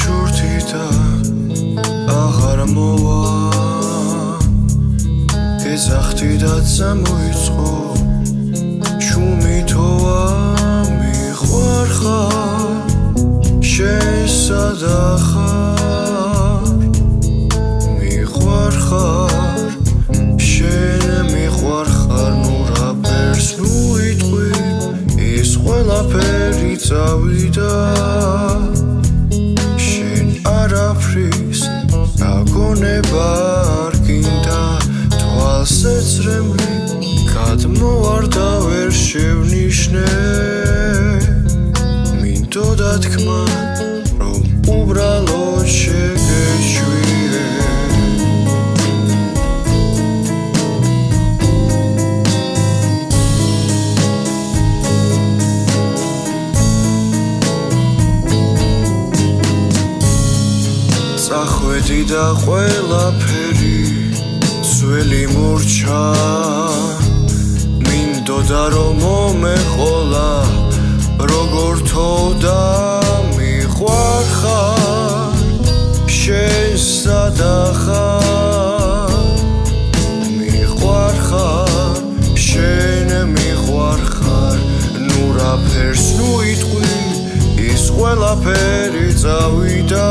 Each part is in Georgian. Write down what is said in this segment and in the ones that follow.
შურთი და აღარ მოვა გეძახთი და წამოიწყო შუმი თოვა მიყვარხარ შენ სადახარ მიყვარხარ შენ მიყვარხარ ნუ რა ფერს ნუ იტყვი ის ყველაფერი წავიდა არაფრის გაგონება არ გინდა თვალსეცრემლი გადმოვარდა ვერ შევნიშნე მინდოდა თქმა რომ უბრალოდ შეგეშვიე წახვედი და ყველაფერი ძველი მურჩა მინდოდა რომ მომეყოლა როგორ თოდა მიყვარხარ შენ სადახარ მიყვარხარ შენ მიყვარხარ ნუ რა ფერს ნუ იტყვი ის ყველაფერი წავიდა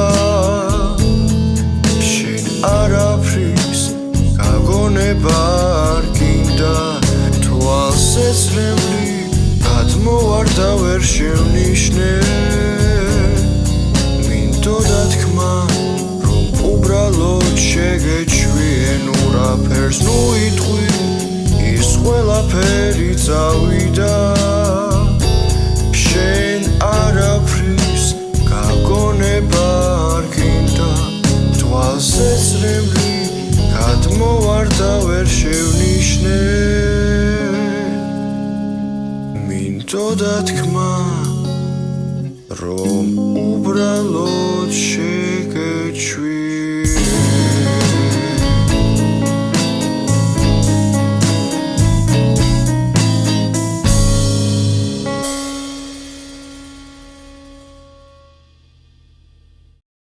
არაფრის გაგონება არ გინდა თვალსეცრემლი გადმოვარდა ვერ შევნიშნე მინდოდა თქმა რომ უბრალოდ შეგეჩვიე ნუ რა ფერს ნუ იტყვი ის ყველაფერი წავიდა შენ არაფრის გაგონება არ გინდა თვალსეცრემლი გადმოვარდა ვერ შევნიშნე მინდოდა თქმა რომ უბრალოდ